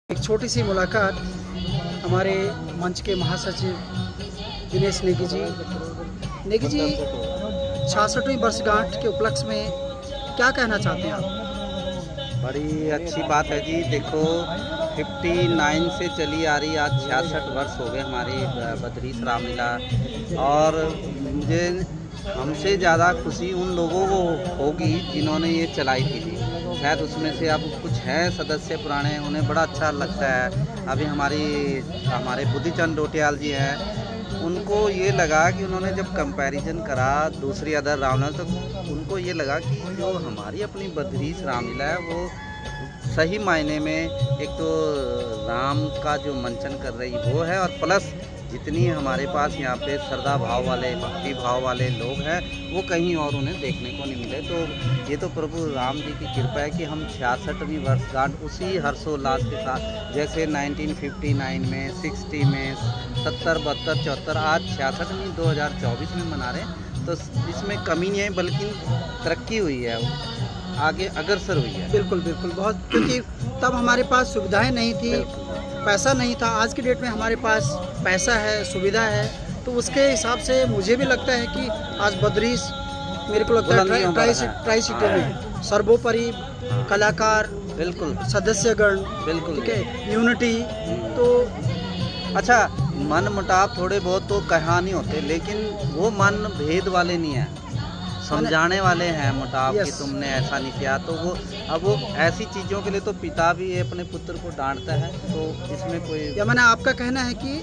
एक छोटी सी मुलाकात हमारे मंच के महासचिव दिनेश नेगी जी। नेगी जी, 66वीं वर्षगांठ के उपलक्ष्य में क्या कहना चाहते हैं आप? बड़ी अच्छी बात है जी। देखो 59 से चली आ रही, आज 66 वर्ष हो गए हमारी बद्रीस रामलीला। और मुझे हमसे ज़्यादा खुशी उन लोगों को होगी जिन्होंने ये चलाई थी। शायद उसमें से अब कुछ है सदस्य पुराने, उन्हें बड़ा अच्छा लगता है। अभी हमारे बुद्धिचंद डोटियाल जी हैं, उनको ये लगा कि उन्होंने जब कंपैरिजन करा दूसरी अदर रामलीला, तो उनको ये लगा कि जो हमारी अपनी बद्रीस रामलीला है वो सही मायने में एक तो राम का जो मंचन कर रही वो है, और प्लस जितनी हमारे पास यहाँ पे श्रद्धा भाव वाले, भक्ति भाव वाले लोग हैं वो कहीं और उन्हें देखने को नहीं मिले। तो ये तो प्रभु राम जी की कृपा है कि हम 66वीं वर्षगांठ उसी हर्षोल्लास के साथ, जैसे 1959 में, 60 में, 70, 72, 74, आज 66वीं 2024 में मना रहे हैं। तो इसमें कमी नहीं है, बल्कि तरक्की हुई है, आगे अग्रसर हुई है। बिल्कुल बिल्कुल, बहुत, क्योंकि तब हमारे पास सुविधाएं नहीं थी, पैसा नहीं था। आज की डेट में हमारे पास पैसा है, सुविधा है, तो उसके हिसाब से मुझे भी लगता है कि आज बद्रीस, मेरे को लगता है ट्राई सिटी में सर्वोपरि कलाकार, बिल्कुल सदस्यगण, बिल्कुल ठीक है, यूनिटी। तो अच्छा, मन मुटाव थोड़े बहुत तो कहानी होते, लेकिन वो मन भेद वाले नहीं है, समझाने वाले हैं मुटाव कि तुमने ऐसा नहीं किया। तो वो ऐसी चीज़ों के लिए तो पिता भी अपने पुत्र को डांटता है, तो इसमें कोई, या मैंने आपका कहना है कि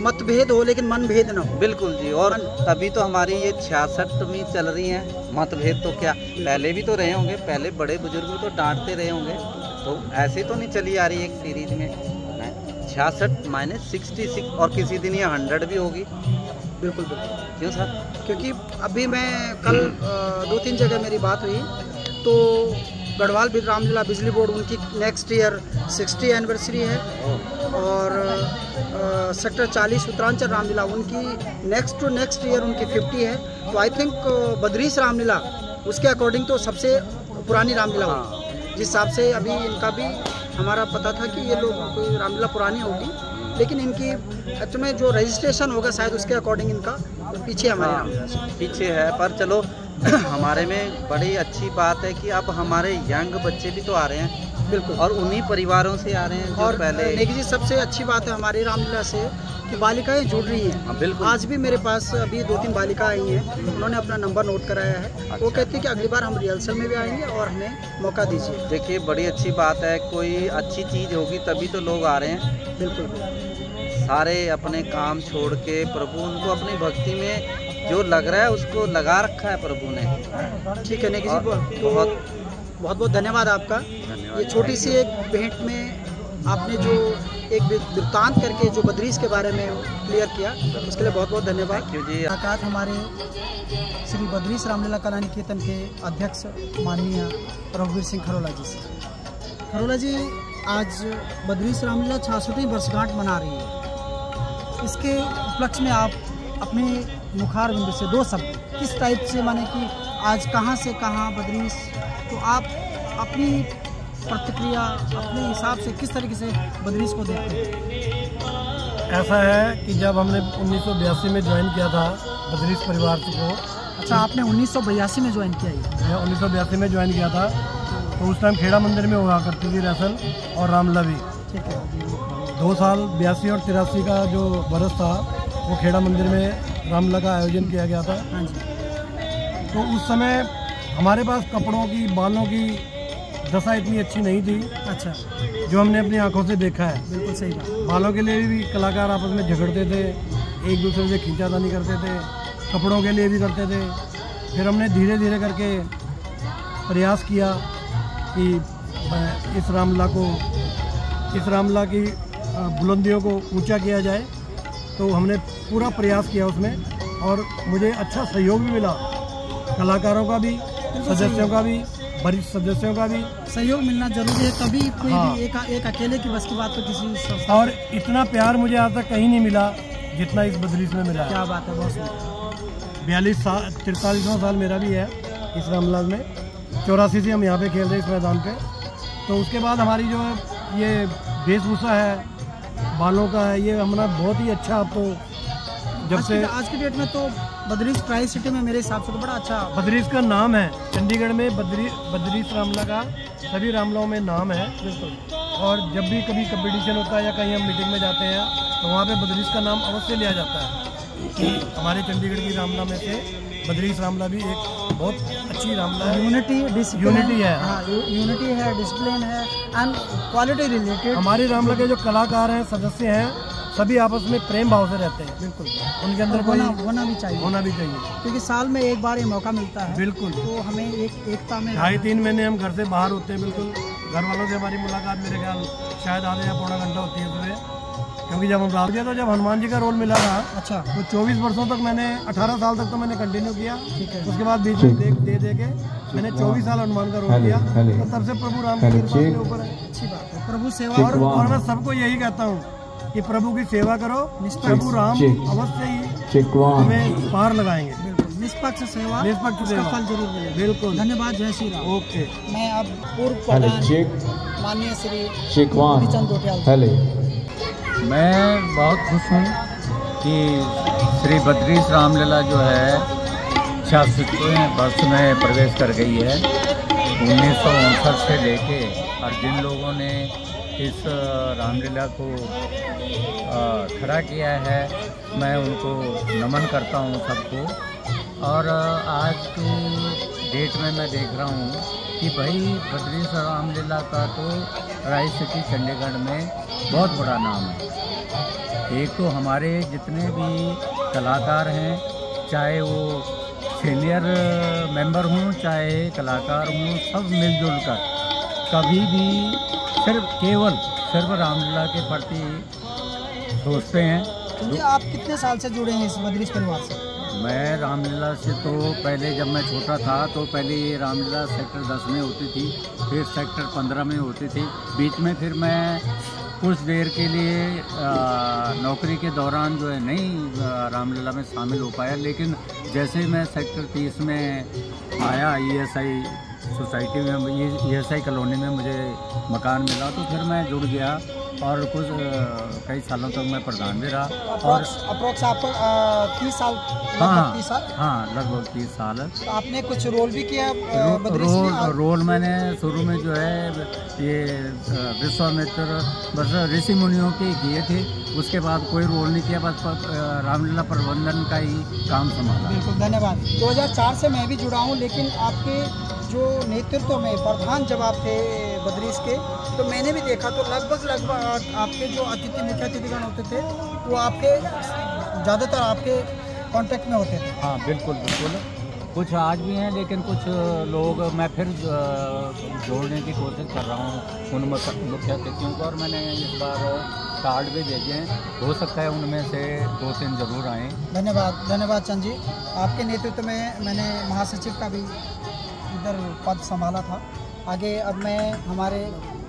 मतभेद हो लेकिन मन भेद ना हो। बिल्कुल जी। और तभी तो हमारी ये 66वीं चल रही है। मतभेद तो क्या, पहले भी तो रहे होंगे, पहले बड़े बुजुर्ग भी तो डांटते रहे होंगे, तो ऐसे तो नहीं चली आ रही एक सीरीज में 66 माइनस 66, और किसी दिन ये 100 भी होगी। बिल्कुल बिल्कुल। क्यों सर? क्योंकि अभी मैं कल 2-3 जगह मेरी बात हुई, तो गढ़वाल रामलीला बिजली बोर्ड, उनकी नेक्स्ट ईयर 60 एनिवर्सरी है, और सेक्टर 40 उत्तरांचल रामलीला, उनकी नेक्स्ट ईयर उनकी 50 है। तो आई थिंक बद्रीस रामलीला उसके अकॉर्डिंग तो सबसे पुरानी रामलीला होगी। जिस हिसाब से अभी इनका भी हमारा पता था कि ये लोग कोई रामलीला पुरानी होगी, लेकिन इनकी एक्चुअल में जो रजिस्ट्रेशन होगा शायद उसके अकॉर्डिंग इनका पीछे हमारे पीछे है। पर चलो हमारे में बड़ी अच्छी बात है कि अब हमारे यंग बच्चे भी तो आ रहे हैं। बिल्कुल, और उन्हीं परिवारों से आ रहे हैं जो और पहले। नेगी जी, सबसे अच्छी बात है हमारी रामलीला से कि बालिकाएं जुड़ रही हैं। बिल्कुल, आज भी मेरे पास अभी 2-3 बालिका आई हैं, उन्होंने अपना नंबर नोट कराया है। अच्छा। वो कहती है कि अगली बार हम रिहर्सल में भी आएंगे और हमें मौका दीजिए। देखिए, बड़ी अच्छी बात है, कोई अच्छी चीज़ होगी तभी तो लोग आ रहे हैं। बिल्कुल, सारे अपने काम छोड़ के प्रभु उनको अपनी भक्ति में जो लग रहा है उसको लगा रखा है प्रभु ने। ठीक है नेगी जी, बहुत बहुत धन्यवाद आपका। ये छोटी सी एक भेंट में आपने जो एक वृत्तांत करके जो बद्रीस के बारे में क्लियर किया, उसके लिए बहुत बहुत धन्यवाद। मुलाकात हमारे श्री बद्रीस रामलीला कला निकेतन के अध्यक्ष माननीय रघुवीर सिंह खरोला जी से। खरोला जी, आज बद्रीस रामलीला 66वीं वर्षगांठ मना रही है। इसके उपलक्ष्य में आप अपने मुखार बिंदु से 2 शब्द किस टाइप से, माने कि आज कहाँ से कहाँ बद्रीस, तो आप अपनी प्रतिक्रिया अपने हिसाब से किस तरीके से बद्रीस को देखते हैं? ऐसा है कि जब हमने 1982 में ज्वाइन किया था बद्रीस परिवार को। अच्छा, आपने 1982 में ज्वाइन किया? मैं 1982 में ज्वाइन किया था, तो उस टाइम खेड़ा मंदिर में हुआ करती थी रसल और रामलीला भी। ठीक है। 2 साल 82 और 83 का जो बरस था वो खेड़ा मंदिर में रामलीला का आयोजन किया गया था। हाँ जी। तो उस समय हमारे पास कपड़ों की, बालों की दशा इतनी अच्छी नहीं थी। अच्छा, जो हमने अपनी आंखों से देखा है। बिल्कुल सही बात। बालों के लिए भी कलाकार आपस में झगड़ते थे, एक दूसरे से खींचातानी करते थे, कपड़ों के लिए भी करते थे। फिर हमने धीरे धीरे करके प्रयास किया कि इस रामलीला की बुलंदियों को ऊंचा किया जाए। तो हमने पूरा प्रयास किया उसमें, और मुझे अच्छा सहयोग भी मिला, कलाकारों का भी, सदस्यों का भी, वरिष्ठ सदस्यों का भी। सहयोग मिलना जरूरी है, तभी कोई भी एक अकेले की बस की बात तो किसी। और इतना प्यार मुझे आज तक कहीं नहीं मिला जितना इस बद्रीस में मिला। क्या बात है, बहुत सुंदर। 43वां साल मेरा भी है इस रामलीला में। 84 से हम यहाँ पे खेल रहे हैं इस मैदान पे। तो उसके बाद हमारी जो ये वेशभूषा है, बालों का है, ये हमारा बहुत ही अच्छा। अब तो जब से आज की डेट में तो बद्रीस ट्राई सिटी में मेरे हिसाब से तो बड़ा अच्छा बद्रीस का नाम है। चंडीगढ़ में बद्रीस रामला का सभी रामलाओं में नाम है। बिल्कुल। और जब भी कभी कंपटीशन होता है या कहीं हम मीटिंग में जाते हैं तो वहाँ पे बद्रीस का नाम अवश्य लिया जाता है कि हमारे चंडीगढ़ की रामला में से बद्रीस रामला भी एक बहुत अच्छी रामला है। यूनिटी है, यूनिटी है, डिसिप्लिन है एंड क्वालिटी रिलेटेड। हमारी रामला के जो कलाकार हैं, सदस्य हैं, सभी आपस में प्रेम भाव से रहते हैं। बिल्कुल। उनके अंदर होना भी चाहिए क्योंकि साल में एक बार ये मौका मिलता है। बिल्कुल। तो हमें एकता में 2.5-3 महीने हम घर से बाहर होते हैं। बिल्कुल। घर वालों से हमारी मुलाकात मेरे ख्याल शायद आधे या पौना घंटा होती है सुबह, क्योंकि जब हम रात गए तो जब हनुमान जी का रोल मिला था, अच्छा, तो 24 वर्षों तक मैंने 18 साल तक तो मैंने कंटिन्यू किया। ठीक है। उसके बाद बीच में दे के मैंने 24 साल हनुमान का रोल किया। तो तब से प्रभु राम की कृपा मेरे ऊपर है। अच्छी बात है। प्रभु सेवा। और मैं सबको यही कहता हूँ कि प्रभु की सेवा करो, प्रभु राम अवश्य ही हमें पार लगाएंगे। बिल्कुल। निष्पक्ष सेवा, फल जरूर मिलेगा। बिल्कुल। धन्यवाद। जय श्री राम। ओके। मैं अब पूर्व प्रधान माननीय श्री चंद डोटियाल, मैं बहुत खुश हूँ कि श्री बद्रीस रामलीला जो है 66वें वर्ष में प्रवेश कर गई है। 1959 से लेके और जिन लोगों ने इस रामलीला को खड़ा किया है, मैं उनको नमन करता हूँ सबको। और आज की डेट में मैं देख रहा हूँ कि भाई बद्रीस रामलीला का तो ट्राई सिटी चंडीगढ़ में बहुत बड़ा नाम है। एक तो हमारे जितने भी कलाकार हैं, चाहे वो सीनियर मेंबर हों चाहे कलाकार हों, सब मिलजुल कर कभी भी सिर्फ रामलीला के प्रति सोचते हैं। तो आप कितने साल से जुड़े हैं इस बद्रीस परिवार से? मैं रामलीला से तो पहले जब मैं छोटा था तो पहले ये रामलीला सेक्टर 10 में होती थी, फिर सेक्टर 15 में होती थी। बीच में फिर मैं कुछ देर के लिए नौकरी के दौरान जो है नहीं रामलीला में शामिल हो पाया, लेकिन जैसे मैं सेक्टर 30 में आया ESI सोसाइटी में, ESI कॉलोनी में मुझे मकान मिला तो फिर मैं जुड़ गया और कुछ कई सालों तक मैं प्रधान भी रहा। और अप्रोक्स आपको 30 साल? हाँ, लगभग 30 साल। तो आपने कुछ रोल भी किया रोल मैंने शुरू में जो है ये विश्वामित्र बस ऋषि मुनियों के किए थे, उसके बाद कोई रोल नहीं किया, बस रामलीला प्रबंधन का ही काम संभाला। बिल्कुल, धन्यवाद। 2004 से मैं भी जुड़ा हूँ, लेकिन आपके जो नेतृत्व में प्रधान जब आप थे बद्रीस के, तो मैंने भी देखा तो लगभग आपके जो मुख्य अतिथिगण होते थे वो आपके ज़्यादातर आपके कांटेक्ट में होते थे। हाँ, बिल्कुल। कुछ आज भी हैं, लेकिन कुछ लोग मैं फिर जोड़ने की कोशिश कर रहा हूँ उन मुख्य अतिथियों को, और मैंने इस बार कार्ड भी भेजे हैं, हो सकता है उनमें से 2-3 जरूर आएँ। धन्यवाद चंद जी। आपके नेतृत्व में मैंने महासचिव का भी इधर पद संभाला था। आगे अब मैं हमारे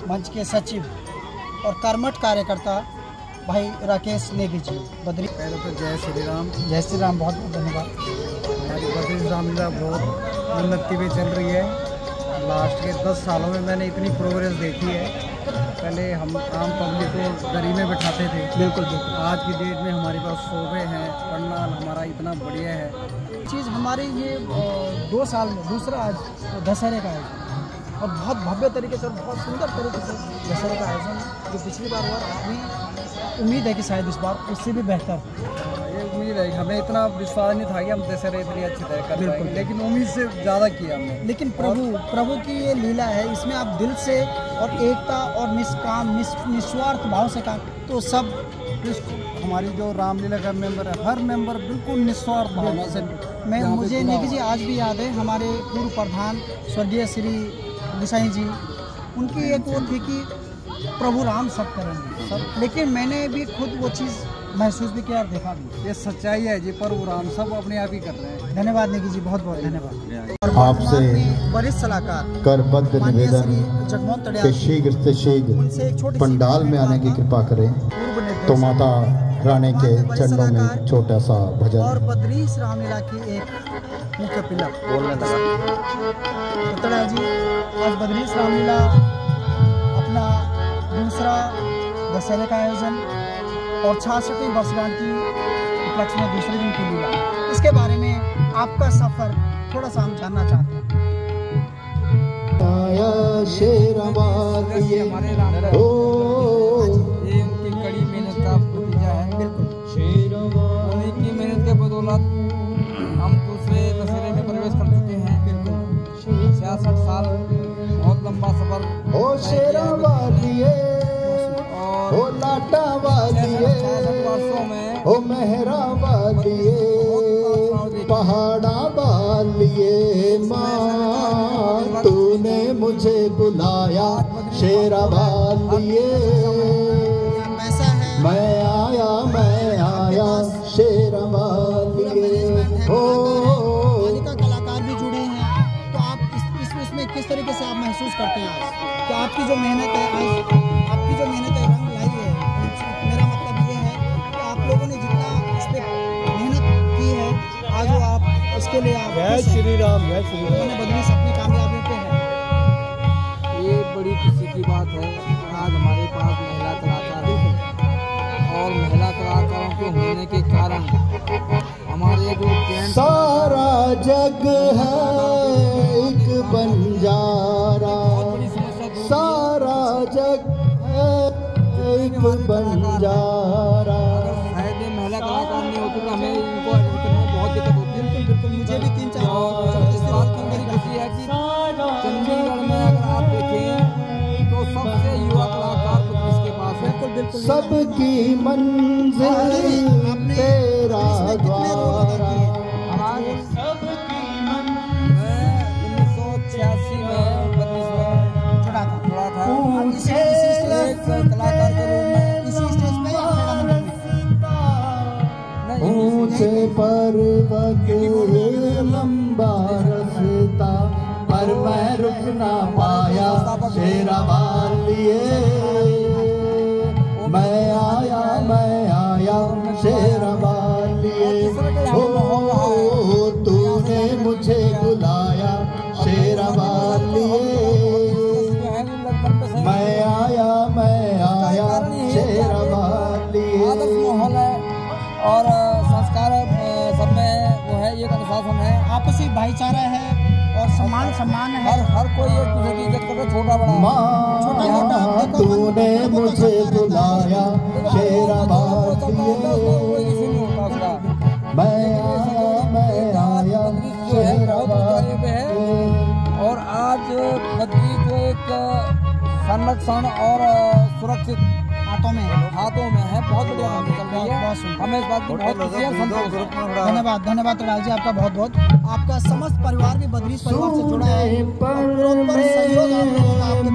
मंच के सचिव और कर्मठ कार्यकर्ता भाई राकेश नेगी जी बद्रीस। पहले तो जय श्री राम। जय श्री राम। बहुत बहुत धन्यवाद। हमारी बद्रीस रामलीला बहुत उन्नति में चल रही है। लास्ट के 10 सालों में मैंने इतनी प्रोग्रेस देखी है। पहले हम आम पब्लिक को गरी में बैठाते थे। बिल्कुल। आज की डेट में हमारे पास शोभे हैं, पंडाल हमारा इतना बढ़िया है। चीज़ हमारे ये 2 साल में दूसरा आज दशहरे का आयोजन, और बहुत भव्य तरीके से और बहुत सुंदर तरीके से दशहरे का आयोजन जो पिछली बार हुआ, हमें उम्मीद है कि शायद इस बार उससे भी बेहतर। ये उम्मीद है, हमें इतना विश्वास नहीं था कि हम दशहरे इतनी अच्छी तरह कर पाएंगे, लेकिन उम्मीद से ज़्यादा किया हमने। लेकिन प्रभु की ये लीला है, इसमें आप दिल से और एकता और निस्वार्थ भाव से काम, तो सब हमारी जो रामलीला का मेंबर है, हर मेंबर बिल्कुल निस्वार्थ भावना से। मुझे नेगी जी आज भी याद है, हमारे पूर्व प्रधान स्वर्गीय श्री गुसाई जी, उनकी एक वो थी कि प्रभु राम सब करेंगे सब, लेकिन मैंने भी खुद वो चीज़ महसूस भी किया और देखा भी। ये सच्चाई है जी, प्रभु राम सब अपने आप ही कर रहे हैं। धन्यवाद नेगी जी, बहुत बहुत धन्यवाद। आपसे वरिष्ठ सलाहकार करबद्ध निवेदन जगमोहन के शीघ्र से शीघ्र पंडाल में आने की कृपा करें। तो माता रानी के चरणों में छोटा सा भजन। और बद्रीस रामलीला की एक मुख्य पिलर जी, आज बद्रीस रामलीला अपना दूसरा दशहरे का आयोजन और 66वीं वर्षगांठ की उपलक्ष्य में दूसरे दिन की लीला, इसके बारे में आपका सफ़र थोड़ा सा हम जानना चाहते हैं। ये हमारे रामलला ये उनकी कड़ी मेहनत का नतीजा है। उन्हीं की मेहनत के बदौलत हम दूसरे दशहरे में प्रवेश कर चुके हैं। 66 साल बहुत लंबा सफर और 66 वर्षों में ओ मेहरा वालिए पहाड़ा वालिए माँ तूने मुझे बुलाया शेरा वालिए मैं आया शेरा वालिए हो। कलाकार भी जुड़े हैं, तो आप इसमें किस तरीके से आप महसूस करते हैं आज कि आपकी जो मेहनत है रंग लाई है? मेरा मतलब ये है कि आप लोगों ने जितना इस पे मेहनत की है आज वो आप उसके लिए आप जय श्री राम, जय श्री राम। बदरीश अपनी कामयाबी पे है। ये बड़ी खुशी की बात है। आज हमारे पास महिला कलाकार हैं और महिला कलाकारों के होने के कारण हमारे जो सारा जग है एक बंजारा, सारा जग है एक बंजारा। शायद ये महिला कलाकार नहीं होती तो हमें इनको एडिट करने में बहुत दिक्कत होती है। बिल्कुल मुझे भी 3-4 इस बात की मेरी खुशी है कि चंडीगढ़ में अगर आप देखें तो सबसे युवा कलाकार बदरीश के पास है। बिल्कुल सबकी मंजिल तेरा द्वारा। मैं 1986 में बदरीश में जुड़ा था। एक कलाकार के रूप में इसी स्टेज पे या मेरा मंदिर में? ऊंचे पर्वत लंबा रास्ता पर मैं रुक ना पाया शेरा वालिए मैं आया शेरा वालिए हो तूने मुझे बुलाया शेरा वालिए मैं आया शेरा वालिए। आदर्श माहौल है और संस्कार सब में वो है, ये अनुशासन है, आपसी भाईचारा है और सम्मान है। हर कोई एक दूसरे की इज्जत करके छोटा बड़ा माँ तूने मुझे बुलाया शेरा वालिए मैं आया शेरा वालिए। और आज बदरीश जो एक संरक्षण और सुरक्षित हाथों में है, बहुत बढ़िया काम चल रही है। हमें इस बात की बहुत खुशी है, संतोष है। धन्यवाद तड़ाल जी, आपका बहुत बहुत। आपका समस्त परिवार भी बदरीश परिवार से जुड़ा है, प्रॉपर सहयोग आप लोगों का आपके